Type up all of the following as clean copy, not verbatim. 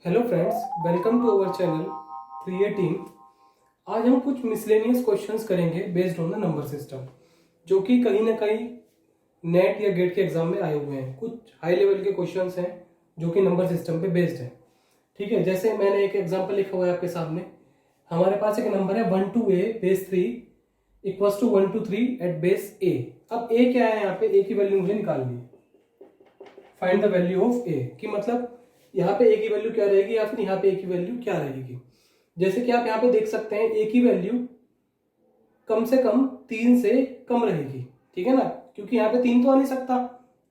Hello friends, welcome to our channel 3A team. आज हम कुछ मिसलेनियस क्वेश्चंस करेंगे based on the number system, जो कि कहीं ना कहीं नेट या गेट के एग्जाम में आए हुए हैं। कुछ हाई लेवल के क्वेश्चंस हैं जो कि नंबर सिस्टम पे बेस्ड है। ठीक है, जैसे मैंने एक एग्जांपल लिखा हुआ है आपके सामने। हमारे पास एक नंबर है 1 to a base 3 equals to 1 to 3 at base a। अब a क्या है? यहाँ पे a की वैल्यू मुझे निकालनी है। Find the value of a की मतलब यहाँ पे a की वैल्यू क्या रहेगी या फिर यहाँ पे a की वैल्यू क्या रहेगी। जैसे कि आप यहाँ पे देख सकते हैं a की वैल्यू कम से कम 3 से कम रहेगी। ठीक है ना, क्योंकि यहाँ पे 3 तो आ नहीं सकता,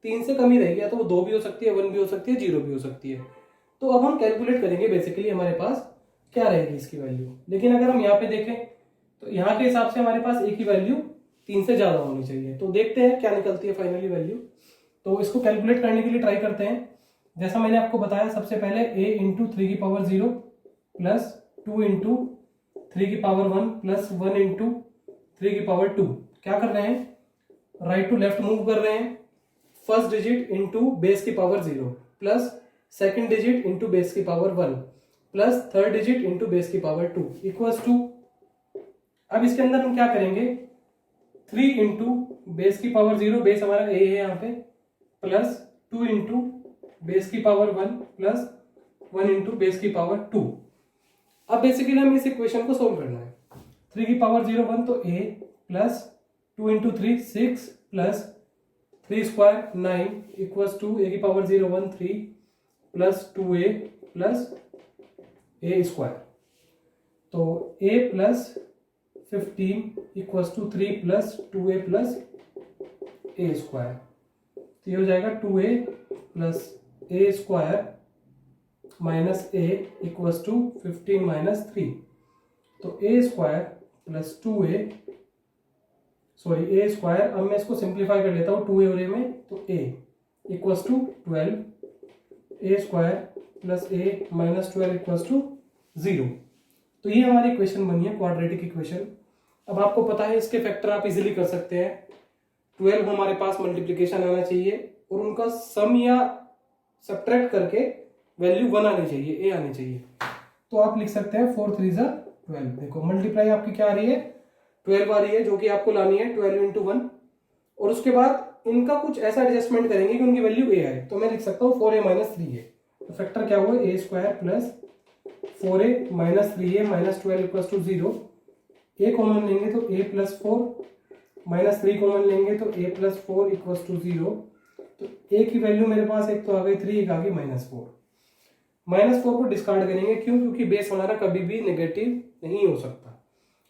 3 से कम ही रहेगी। या तो वो 2 भी हो सकती है, 1 भी हो सकती है, 0 भी हो सकती है। तो अब हम कैलकुलेट करेंगे बेसिकली हमारे पास क्या रहेगी इसकी वैल्यू। लेकिन अगर हम यहाँ पे देखें तो यहाँ के हिसाब से हमारे पास a की वैल्यू 3 से ज्यादा होनी चाहिए। तो देखते हैं क्या निकलती है फाइनली वैल्यू। तो इसको कैलकुलेट करने के लिए ट्राई करते हैं। जैसा मैंने आपको बताया, सबसे पहले a इंटू 3 की पावर 0 प्लस 2 इंटू 3 की पावर 1 प्लस 1 इंटू 3 की पावर 2। क्या कर रहे हैं? राइट टू लेफ्ट मूव कर रहे हैं। फर्स्ट डिजिट इंटू बेस की power 0 plus second digit into base की power 1 plus third digit into base की पावर 2 इक्वल्स टू। अब इसके अंदर हम क्या करेंगे? 3 इंटू बेस की पावर 0, बेस हमारा a है यहाँ पे, प्लस 2 इंटू बेस की पावर 1 प्लस 1 इंटू बेस की पावर 2। अब बेसिकली हमें इस इक्वेशन को सोल्व करना है। 3 की पावर 0 1 तो a plus 2 into 3 6 plus 3 square 9 equals to a की power 0 1 3 plus 2a plus a square. तो a plus 15 equals to 3 plus 2a plus a square. तो ये हो जाएगा 2a plus a square minus a equals to 15 minus 3। तो a square plus 2a, sorry a square, अब मैं इसको simplify कर लेता हूँ 2a और a में। तो a equals to 12, a square plus a minus 12 equals to 0। तो ये हमारी इक्वेशन बनी है, क्वाड्रेटिक इक्वेशन। अब आपको पता है इसके फैक्टर आप इजीली कर सकते हैं। 12 हमारे पास मल्टीप्लिकेशन आना चाहिए और उनका सम या सब्ट्रैक्ट करके वैल्यू 1 आनी चाहिए, a आनी चाहिए। तो आप लिख सकते हैं 4 3 12। देखो मल्टीप्लाई आपकी क्या आ रही है? 12 आ रही है, जो कि आपको लानी है 12 इंटू 1। और उसके बाद इनका कुछ ऐसा एडजस्टमेंट करेंगे कि उनकी वैल्यू a आए। तो मैं लिख सकता हूँ 4a माइनस 3a। तो फैक्टर क्या हुआ? a square plus 4a minus 3a minus 12 equals to 0। a common लेंगे तो a प्लस 4 माइनस 3 कॉमन लेंगे तो a प्लस 4 इक्वल्स टू 0। तो a की वैल्यू मेरे पास एक तो आ गई 3, एक आ गई माइनस 4। माइनस 4 को डिस्कार्ड करेंगे, क्यों? क्योंकि बेस हमारा कभी भी नेगेटिव नहीं हो सकता।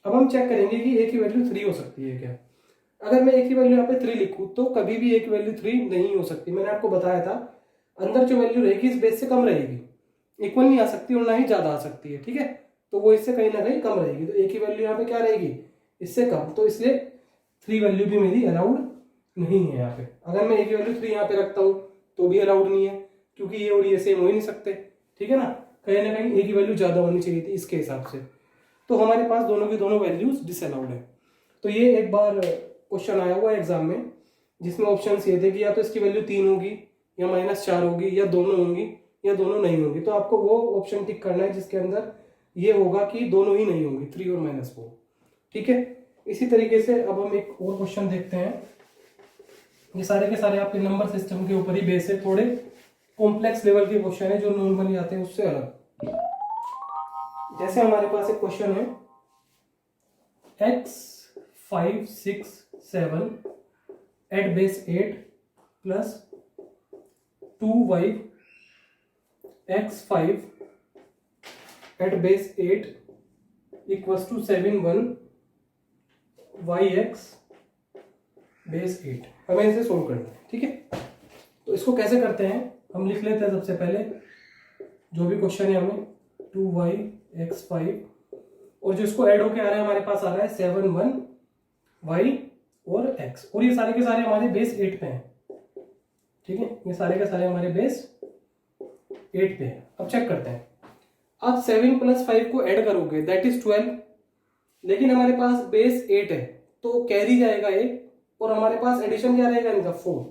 अब हम चेक करेंगे कि a की वैल्यू 3 हो सकती है क्या। अगर मैं a की वैल्यू यहाँ पे 3 लिखूं तो कभी भी a की वैल्यू 3 नहीं हो सकती। मैंने आपको बताया था, अंदर जो वैल्यू रहेगी इस बेस से कम रहेगी, इक्वल नहीं आ सकती और ना ही ज्यादा आ सकती है। ठीक है, तो वो इससे कहीं ना कहीं कम रहेगी। तो a की वैल्यू यहाँ पे क्या रहेगी? इससे कम। तो इसलिए 3 वैल्यू भी मेरी अलाउड नहीं है यहाँ पे। अगर मैं a की वैल्यू 3 यहाँ पे रखता हूँ तो भी अलाउड नहीं है, क्योंकि ये और ये सेम हो ही नहीं सकते। ठीक है ना, कहीं ना कहीं a की वैल्यू ज्यादा होनी चाहिए थी इसके हिसाब से। तो हमारे पास दोनों की दोनों वैल्यूज डिसअलाउड है। तो ये एक बार क्वेश्चन आया हुआ एग्जाम में, जिसमें ऑप्शन ये थे कि या तो इसकी वैल्यू 3 होगी या -4 होगी या दोनों होंगी या दोनों नहीं होंगी। तो आपको वो ऑप्शन टिक करना है जिसके अंदर ये होगा कि दोनों ही नहीं होंगी, 3 और -4। ठीक है, इसी तरीके से अब हम एक और क्वेश्चन देखते हैं। ये सारे के सारे आपके नंबर सिस्टम के ऊपर ही बेस है, थोड़े कॉम्प्लेक्स लेवल के क्वेश्चन है जो नॉर्मली आते हैं उससे अलग। जैसे हमारे पास एक क्वेश्चन है x 5 6 7 at base 8 plus 2y x 5 at base 8 equals to 7 1 y x base 8। हमें इसे सोल्व करना है। ठीक है, तो इसको कैसे करते हैं हम लिख लेते हैं। सबसे पहले जो भी क्वेश्चन है हमें 2y x 5, और जो इसको ऐड होके आ रहा है हमारे पास आ रहा है 7 1 y और x, और ये सारे के सारे हमारे बेस 8 पे हैं। ठीक है, ये सारे के सारे हमारे बेस 8 पे हैं। अब चेक करते हैं। आप 7 प्लस 5 को ऐड करोगे दैट इज 12, लेकिन हमारे पास बेस 8 है तो कैरी जाएगा 1, और हमारे पास एडिशन क्या रहेगा इनका 4,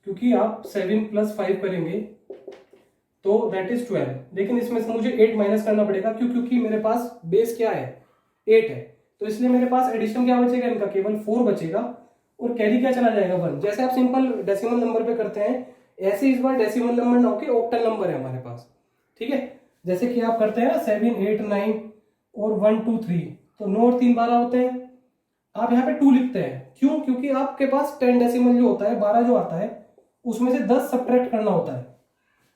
क्योंकि आप 7 प्लस 5 करेंगे तो दैट इज 12। लेकिन इसमें से मुझे 8 माइनस करना पड़ेगा, क्यों? क्योंकि मेरे पास बेस क्या है, 8 है, तो इसलिए मेरे पास एडिशन क्या बचेगा, इनका केवल 4 बचेगा, और कैरी क्या चला जाएगा 1। जैसे आप सिंपल डेसिमल नंबर पे करते हैं, ऐसे इस बार डेसिमल नंबर ना होके ऑक्टल नंबर है हमारे पास, ठीक है। जैसे कि आप करते हैं 7 8 9 और 1 2 3, तो 9 और 3 12 होते हैं। आप यहाँ पे 2 लिखते हैं, क्यों? क्योंकि आपके पास 10 डेसिमल जो होता है, 12 जो आता है, उसमें से 10 सब्ट्रैक्ट करना होता है,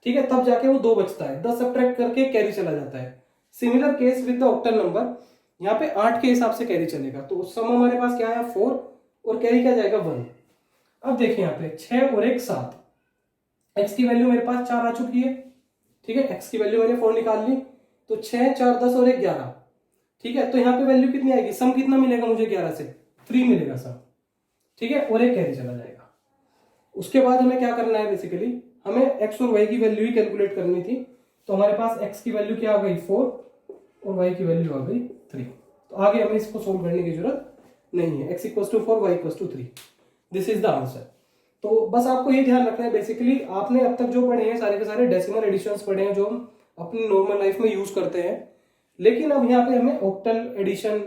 ठीक है, तब जाके वो 2 बचता है। 10 सब्ट्रैक्ट करके कैरी चला जाता है। Similar case with the octal number, यहाँ पे 8 के हिसाब से कैरी चलेगा। तो सम हमारे पास क्या है, 4, और कैरी क्या जाएगा 1। अब देखिए यहाँ पे 6 और 1 7, एक्स की वैल्यू मेरे पास 4 आ चुकी है, ठीक है, एक्स की वैल्यू मैंने 4 निकाल ली, तो 6 4 10 और 1 11, ठीक है। तो यहाँ पे वैल्यू कितनी आएगी, सम कितना मिलेगा मुझे, 11 से 3 मिलेगा सम, ठीक है, और एक कैरी चला जाएगा। उसके बाद हमें क्या करना है, बेसिकली हमें एक्स और वाई की वैल्यू ही कैलकुलेट करनी थी। तो हमारे पास एक्स की वैल्यू क्या आ गई 4 और वाई की वैल्यू आ गई 3। तो आगे हमें इसको सोल्व करने की जरूरत नहीं है। x equal to 4, y equal to 3, this is the answer. तो बस आपको ये ध्यान रखना है, बेसिकली आपने अब तक जो पढ़े हैं सारे के सारे डेसिमल एडिशंस पढ़े हैं, जो हम अपनी नॉर्मल लाइफ में यूज करते हैं। लेकिन अब यहाँ पे हमें octal addition,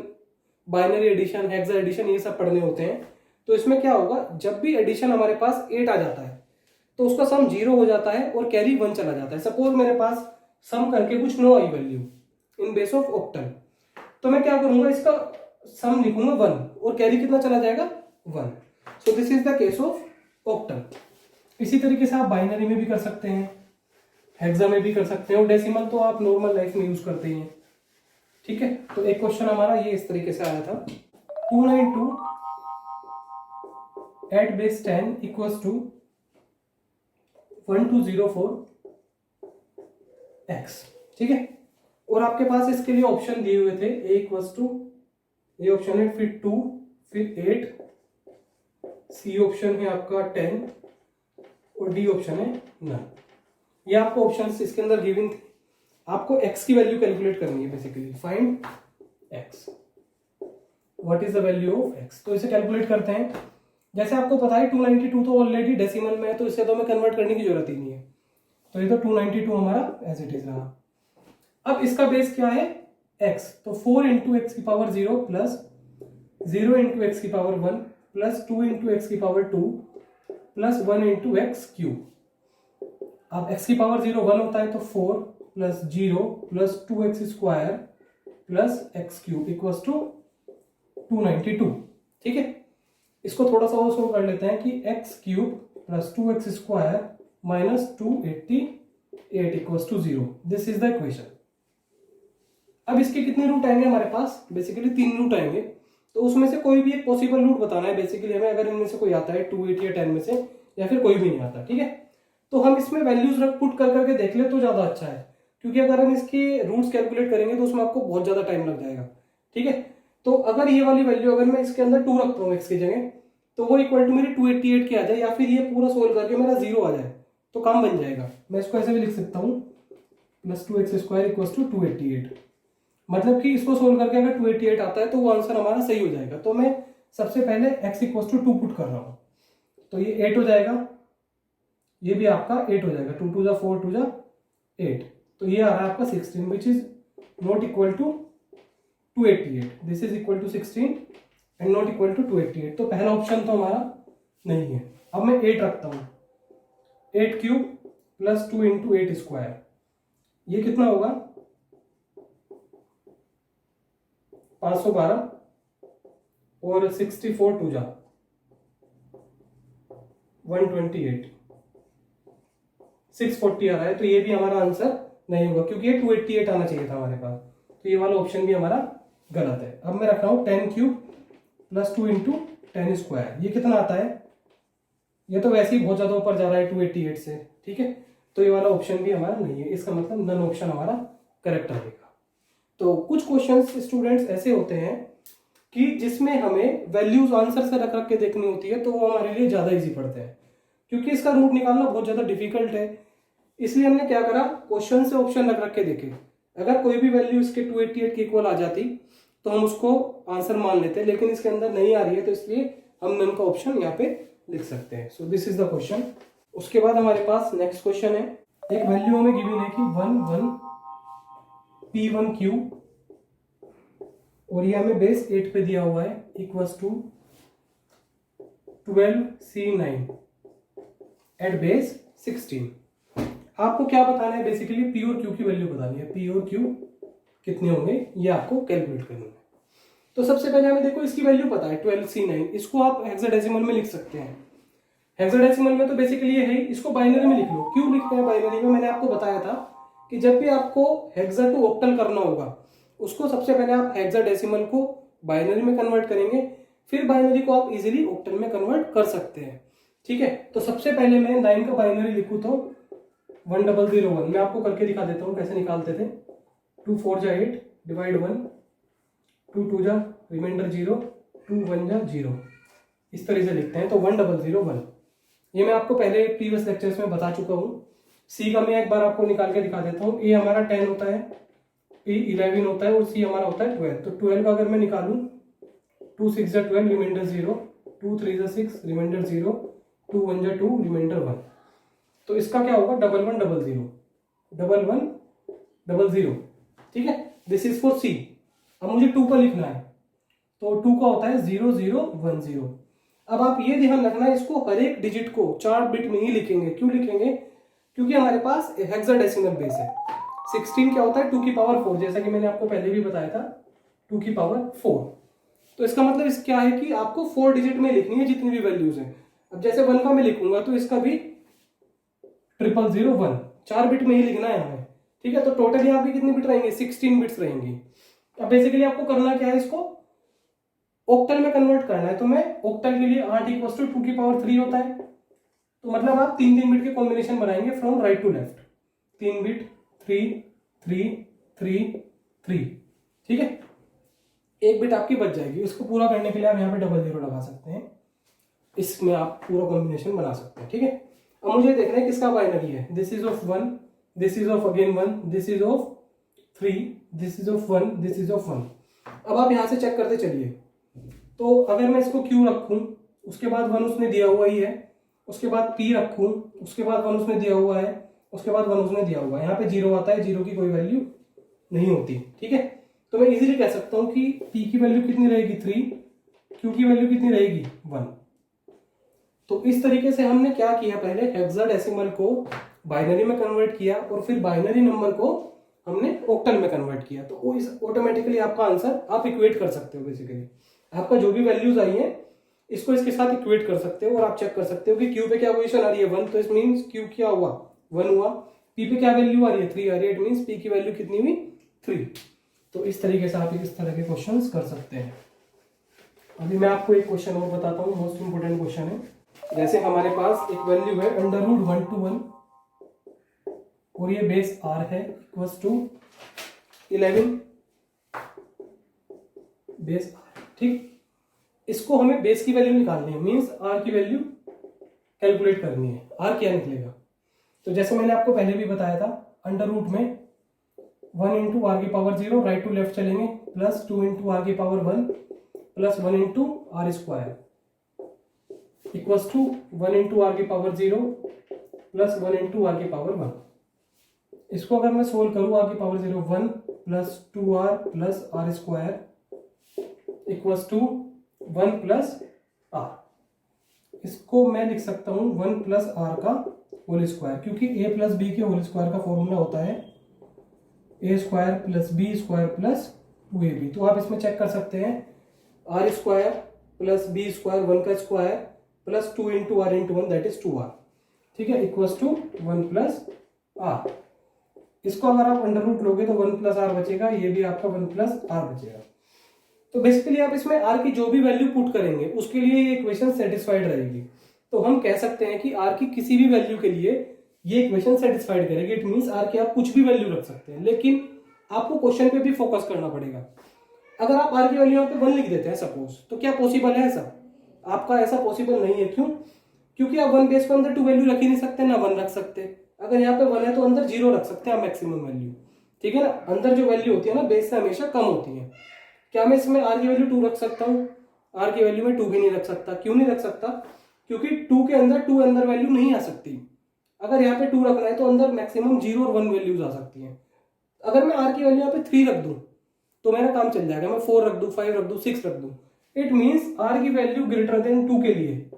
binary addition, hexa addition, ये सब पढ़ने होते हैं। तो इसमें क्या होगा, जब भी एडिशन हमारे पास 8 आ जाता है तो उसका सम 0 हो जाता है और कैरी 1 चला जाता है। सपोज मेरे पास सम करके कुछ 9 I value in base of octal, तो मैं क्या करूंगा, इसका सम लिखूंगा 1 और कैरी कितना चला जाएगा 1। So this is the case of octal. इसी तरीके से आप बाइनरी में भी कर सकते हैं, हेक्सा में भी कर सकते हैं, और डेसिमल तो आप नॉर्मल लाइफ में यूज करते हैं, ठीक है। तो एक क्वेश्चन हमारा ये इस तरीके से आया था, 292 at base 10 equals to 1204 x, ठीक है। और आपके पास इसके लिए ऑप्शन दिए हुए थे, a इक्वल्स टू, ये ऑप्शन है, फिर 2, फिर 8, सी ऑप्शन है आपका 10, और डी ऑप्शन है 9। ये आपको ऑप्शंस इसके अंदर गिवन थे। आपको x की वैल्यू कैलकुलेट करनी है, basically find x, what is the value of x। तो इसे कैलकुलेट करते हैं। जैसे आपको पता है 292 तो ऑलरेडी डेसिमल में है, तो इसे तो हमें कन्वर्ट करने की जरूरत ही नहीं है। तो ये तो 292 हमारा एज इट इज रहा। अब इसका बेस क्या है x, तो 4 इंटू एक्स की पावर 0 प्लस 0 इंटू एक्स की पावर 1 प्लस 2 इंटू एक्स की power 2 plus 1 into x cube. अब x की पावर 0 1 होता है, तो 4 plus 0 plus 2x square plus x cube equals to 292, ठीक है। इसको थोड़ा सा और सोल्व कर लेते हैं कि x cube plus 2x square minus 288 equals to 0, this is the equation. अब इसके कितने रूट आएंगे हमारे पास, बेसिकली 3 रूट आएंगे। तो उसमें से कोई भी एक पॉसिबल रूट बताना है बेसिकली हमें, अगर इनमें से कोई आता है 2, 8 या 10 में से, या फिर कोई भी नहीं आता, ठीक है। तो हम इसमें वैल्यूज रख पुट कर करके देख ले तो ज्यादा अच्छा है, क्योंकि अगर हम इसके रूट्स कैलकुलेट करेंगे तो उसमें आपको बहुत ज्यादा टाइम लग जाएगा, ठीक है। तो अगर ये वाली वैल्यू अगर मैं इसके अंदर 2 रखता हूँ एक्स की जगह, तो वो इक्वल टू मेरी 288 की आ जाए, या फिर ये पूरा सोल्व करके मेरा 0 आ जाए, तो काम बन जाएगा। मैं इसको ऐसे भी लिख सकता हूँ, plus 2x square equals to 288, मतलब कि इसको सोल्व करके अगर 288 आता है तो वो आंसर हमारा सही हो जाएगा। तो मैं सबसे पहले x इक्वल्स टू 2 पुट कर रहा हूँ, तो ये 8 हो जाएगा, ये भी आपका 8 हो जाएगा, 2 2 जा 4 2 जा 8, तो ये आ रहा है आपका 16, which is not equal to 288, this is equal to 16 and not equal to 288। तो पहला ऑप्शन तो हमारा नहीं है। अब मैं 8 रखता हूं, 8 क्यूब प्लस 2 इंटू 8 स्क्वायर, ये कितना होगा 512, और 64 टू जा 128, 640 आ रहा है। तो ये भी हमारा आंसर नहीं होगा, क्योंकि ये 288 आना चाहिए था हमारे पास, तो ये वाला ऑप्शन भी हमारा गलत है। अब मैं रख रहा हूं 10 क्यूब प्लस 2 इंटू 10 स्क्वायर, ये कितना आता है, ये तो वैसे ही बहुत ज्यादा ऊपर जा रहा है 288 से, ठीक है। तो ये वाला ऑप्शन भी हमारा नहीं है, इसका मतलब नन ऑप्शन हमारा करेक्ट रहेगा। तो कुछ क्वेश्चंस स्टूडेंट्स ऐसे होते हैं कि जिसमें हमें वैल्यूज आंसर से रख रख के देखनी होती है, तो वो हमारे लिए ज्यादा इजी पड़ते हैं, क्योंकि इसका रूट निकालना बहुत ज्यादा डिफिकल्ट है। इसलिए हमने क्या करा, क्वेश्चन से ऑप्शन रख रख के देखे। अगर कोई भी वैल्यू इसके 288 के इक्वल आ जाती तो हम उसको आंसर मान लेते, लेकिन इसके अंदर नहीं आ रही है, तो इसलिए हम नन का ऑप्शन यहाँ पे लिख सकते हैं। So this is the question. उसके बाद हमारे पास नेक्स्ट क्वेश्चन है एक वैल्यू हमें गिवन है कि 11P1Q और ये हमें बेस 8 पे दिया हुआ है equals to 12C9 eight base 16। आपको क्या बताना है, बेसिकली P और Q की वैल्यू बतानी है। P और Q कितने होंगे ये आपको कैलकुलेट करना है। तो सबसे पहले हमें देखो इसकी वैल्यू पता है 12C9, इसको आप हेक्साडेसिमल में लिख सकते हैं। हेक्साडेसिमल में तो बेसिकली ये है, इसको बाइनरी में लिख लो। क्यों लिखते हैं बाइनरी में, मैंने आपको बताया था कि जब भी आपको हेक्सा टू ऑक्टल करना होगा उसको सबसे पहले आप हेक्साडेसिमल को बाइनरी में कन्वर्ट करेंगे, फिर बाइनरी को आप इजीली ऑक्टल में कन्वर्ट कर सकते हैं। ठीक है, तो सबसे पहले मैं 9 का बाइनरी लिखूं तो 1001। मैं आपको करके दिखा देता हूँ कैसे निकालते थे। 2 4 जा 8 डिवाइड 1, 2 2 जा रिमाइंडर 0, 2 1 जा 0, इस तरह से लिखते हैं। तो 1001 ये मैं आपको पहले प्रीवियस लेक्चर्स में बता चुका हूँ। सी का मैं एक बार आपको निकाल के दिखा देता हूँ। ए हमारा 10 होता है, पी 11 होता है और सी हमारा होता है 12। तो 12 का अगर मैं निकालूं 2 6 जा 12 रिमाइंडर 0, 2 3 जा 6 रिमाइंडर 0, 2 1 जा 2 रिमाइंडर 1। तो इसका क्या होगा 1100 ठीक है, दिस इज फॉर सी। अब मुझे 2 का लिखना है तो 2 का होता है 0010। अब आप ये ध्यान रखना है, इसको हर एक डिजिट को 4 बिट में ही लिखेंगे। क्यों लिखेंगे, क्योंकि हमारे पास हेक्साडेसिमल बेस है। 16 क्या होता है 2 की पावर 4, जैसा कि मैंने आपको पहले भी बताया था 2 की पावर 4। तो इसका मतलब इस क्या है कि आपको 4 डिजिट में लिखनी है जितनी भी वैल्यूज है। अब जैसे 1 का मैं लिखूंगा तो इसका भी 0001 4 बिट में ही लिखना है हमें। ठीक है, तो टोटली आपकी कितनी बिट रहेंगे 16 बिट्स रहेंगी। अब बेसिकली आपको करना क्या है, इसको ऑक्टल में कन्वर्ट करना है। तो मैं ऑक्टल के लिए 8 इक्वल टू 2 की पावर 3 होता है। तो मतलब आप 3 बिट के कॉम्बिनेशन बनाएंगे from right to left. 3 bit 3 3 3 3। ठीक है, एक बिट आपकी बच जाएगी। इसको पूरा करने के लिए आप यहाँ पे 00 लगा सकते हैं, इसमें आप पूरा कॉम्बिनेशन बना सकते हैं। ठीक है, अब मुझे देखना है किसका बाइनरी है। This is of 1, this is of again 1, this is of 3, this is of 1, this is of 1। अब आप यहां से चेक करते चलिए। तो अगर मैं इसको Q रखूं, उसके बाद 1 उसने दिया हुआ ही है, उसके बाद P रखूं, उसके बाद 1 उसने दिया हुआ है, उसके बाद 1 उसने दिया हुआ है, यहाँ पे 0 आता है, 0 की कोई वैल्यू नहीं होती। ठीक है, तो मैं इजीली कह सकता हूं कि P की वैल्यू कितनी रहेगी 3, Q की वैल्यू कितनी रहेगी 1। तो इस तरीके से हमने क्या किया, पहले हेक्साडेसिमल को बाइनरी में कन्वर्ट किया और फिर बाइनरी नंबर को हमने ऑक्टल में कन्वर्ट किया। तो इस ऑटोमेटिकली आपका आंसर आप इक्वेट कर सकते हो। बेसिकली आपका जो भी वैल्यूज आई है इसको इसके साथ इक्वेट कर सकते हो और आप चेक कर सकते हो कि Q पे क्या पोजीशन आ रही है 1, तो इट मींस Q क्या हुआ 1 हुआ। P पे क्या वैल्यू आ रही है 3 आ रही है, इट मींस P की वैल्यू कितनी हुई 3। तो इस तरीके से आप इस तरह के क्वेश्चंस कर सकते हैं। अभी मैं आपको एक क्वेश्चन और बताता हूँ, मोस्ट इंपोर्टेंट क्वेश्चन है। जैसे हमारे पास एक वैल्यू है √1 to 1 और ये बेस R है इक्वल्स टू 11 बेस R। ठीक, इसको हमें बेस की वैल्यू निकालनी है, मींस R की वैल्यू कैलकुलेट करनी है। R क्या निकलेगा, तो जैसे मैंने आपको पहले भी बताया था अंडर रूट में 1 इंटू आर की पावर 0 राइट टू लेफ्ट चलेंगे, प्लस 2 इंटू आर की power 1 plus 1 into r square equals to 1 into r की पावर 0 प्लस 1 इंटू आर की पावर 1। इसको अगर मैं सोल्व करूं आर की power 0 1 plus 2r plus r square equals to 1 plus r. इसको मैं लिख सकता हूं 1 प्लस आर का होल स्क्वायर, क्योंकि a प्लस बी के होल स्क्वायर का फॉर्मूला होता है a square plus b square plus 2ab। तो आप इसमें चेक कर सकते हैं r square plus b square 1 का square plus 2 into r into 1 that is 2r। ठीक है, इक्वल्स टू 1 प्लस आर। इसको अगर आप अंडर रूट लोगे तो 1 प्लस आर बचेगा, ये भी आपका 1 प्लस आर बचेगा। तो बेसिकली आप इसमें आर की जो भी वैल्यू पुट करेंगे उसके लिए ये इक्वेशन सेटिस्फाइड रहेगी। तो हम कह सकते हैं कि आर की किसी भी वैल्यू के लिए ये इक्वेशन सेटिस्फाइड करेगी। इट मींस आर की आप कुछ भी वैल्यू रख सकते हैं, लेकिन आपको क्वेश्चन पे भी फोकस करना पड़ेगा। अगर आप आर की वैल्यू यहाँ पे 1 लिख देते हैं सपोज, तो क्या पॉसिबल है ऐसा? आपका ऐसा पॉसिबल नहीं है। क्यों? क्योंकि आप 1 बेस पर अंदर 2 वैल्यू रख ही नहीं सकते, ना 1 रख सकते। अगर यहाँ पे 1 है तो अंदर 0 रख सकते हैं आप मैक्सिमम वैल्यू। ठीक है ना, अंदर जो वैल्यू होती है ना बेस से हमेशा कम होती है। क्या मैं इसमें आर की वैल्यू 2 रख सकता हूँ? आर की वैल्यू में 2 भी नहीं रख सकता। क्यों नहीं रख सकता? क्योंकि 2 के अंदर 2 अंदर वैल्यू नहीं आ सकती। अगर यहाँ पे 2 रखना है तो अंदर मैक्सिमम 0 और 1 वैल्यूज आ सकती हैं। अगर मैं r की वैल्यू यहाँ पे 3 रख दूं तो मेरा काम चल जाएगा। मैं 4 रख दूं, 5 रख दूं, 6 रख दूं, इट मीन्स r की वैल्यू ग्रेटर देन 2 के लिए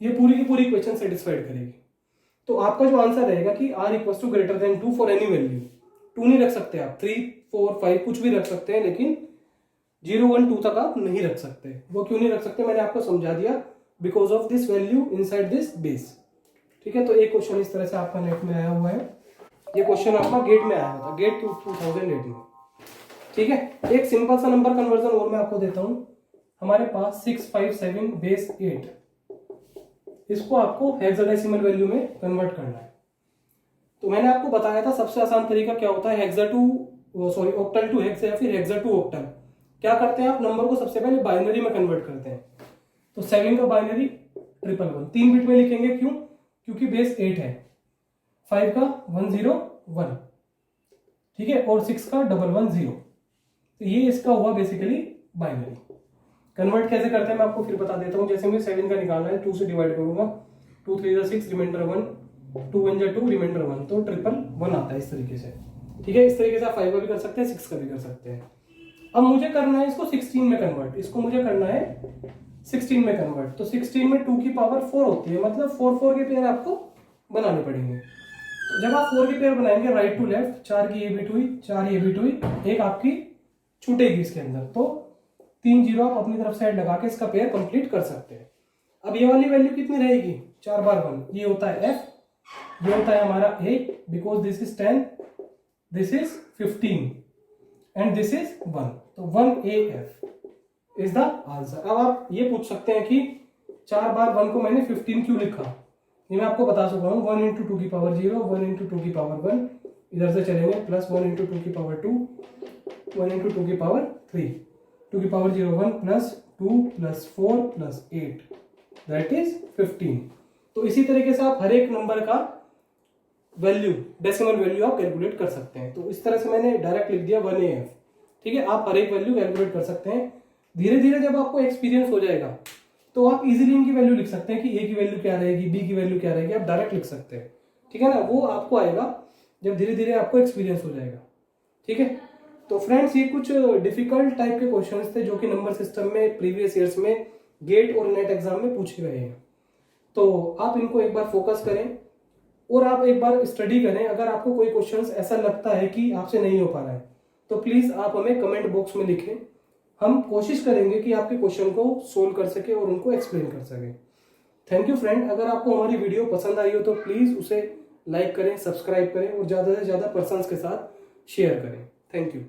ये पूरी की पूरी इक्वेशन सेटिस्फाइड करेगी। तो आपका जो आंसर रहेगा कि r equals to greater than 2 for any value. 2 नहीं रख सकते आप, 3, 4, 5 कुछ भी रख सकते हैं, लेकिन 0, 1, 2 तक आप नहीं रख सकते। वो क्यों नहीं रख सकते मैंने आपको समझा दिया, because of this value inside this base. ठीक है, तो एक क्वेश्चन इस तरह से आपका नेट में आया हुआ है। ये क्वेश्चन आपका गेट में आया था, गेट 2008 में। ठीक है, एक सिंपल सा नंबर कन्वर्जन और मैं आपको देता हूं। हमारे पास 657 बेस 8, इसको आपको हेक्साडेसिमल वैल्यू में कन्वर्ट करना है। तो मैंने आपको बताया था सबसे आसान तरीका क्या होता है, ऑक्टल टू हेक्सा या फिर हेक्सा टू ऑक्टल। क्या करते हैं आप, नंबर को सबसे पहले बाइनरी में कन्वर्ट करते हैं। तो 7 का बाइनरी 111, 3 बिट में लिखेंगे, क्यों, क्योंकि बेस 8 है। 5 का 101, ठीक है, और 6 का 110। तो ये इसका हुआ बेसिकली बाइनरी। कन्वर्ट कैसे करते हैं मैं आपको फिर बता देता हूँ। जैसे मुझे 7 का निकालना है, 2 से डिवाइड करूंगा, 2 3 6 रिमाइंडर 1, 2 1 2 रिमाइंडर 1, तो 111 आता है इस तरीके से। ठीक है, इस तरीके से आप 5 का भी कर सकते हैं, 6 का भी कर सकते हैं। अब मुझे करना है इसको 16 में कन्वर्ट, इसको मुझे करना है 16 में कन्वर्ट। तो 16 में 2 की पावर 4 होती है, मतलब 4 के पेयर आपको बनाने पड़ेंगे। तो जब आप 4 के पेयर बनाएंगे राइट टू लेफ्ट, 4 की ये बिट हुई, 4 ये बिट हुई, एक आपकी छूटेगी इसके अंदर, तो 3 जीरो आप अपनी तरफ से ऐड लगा के इसका पेयर कंप्लीट कर सकते हैं। अब ये वाली वैल्यू कितनी रहेगी, 4 बार 1, ये होता है f, ये होता है हमारा a, because this is 10, this is 15 and this is 1, तो 1af इज द आंसर। अब आप ये पूछ सकते हैं कि 4 बार 1 को मैंने 15 क्यों लिखा, ये मैं आपको बता चुका हूँ। 1 इंटू 2 की पावर 0, 1 इंटू 2 की पावर 1, इधर से चलेंगे, प्लस 1 इंटू 2 की पावर 2, 1 इंटू 2 की पावर 3, 2 की power 0 1 plus 2 plus 4 plus 8, that is 15। तो इसी तरीके से आप हर एक नंबर का वैल्यू, डेसिमल वैल्यू आप कैलकुलेट कर सकते हैं। तो इस तरह से मैंने डायरेक्ट लिख दिया 1af। ठीक है, आप हर एक वैल्यू कैलकुलेट कर सकते हैं। धीरे धीरे जब आपको एक्सपीरियंस हो जाएगा तो आप इजीली इनकी वैल्यू लिख सकते हैं कि ए की वैल्यू क्या रहेगी, बी की वैल्यू क्या रहेगी, आप डायरेक्ट लिख सकते हैं। ठीक है ना, वो आपको आएगा जब धीरे धीरे आपको एक्सपीरियंस हो जाएगा। ठीक है, तो फ्रेंड्स ये कुछ डिफिकल्ट टाइप के क्वेश्चंस थे जो कि नंबर सिस्टम में प्रीवियस ईयर्स में गेट और नेट एग्जाम में पूछे गए हैं। तो आप इनको एक बार फोकस करें और आप एक बार स्टडी करें। अगर आपको कोई क्वेश्चंस ऐसा लगता है कि आपसे नहीं हो पा रहा है तो प्लीज आप हमें कमेंट बॉक्स में लिखें, हम कोशिश करेंगे कि आपके क्वेश्चन को सोल्व कर सके और उनको एक्सप्लेन कर सके। Thank you friend. अगर आपको हमारी वीडियो पसंद आई हो तो प्लीज उसे लाइक करें, सब्सक्राइब करें और ज्यादा से ज्यादा पर्सन्स के साथ शेयर करें। Thank you.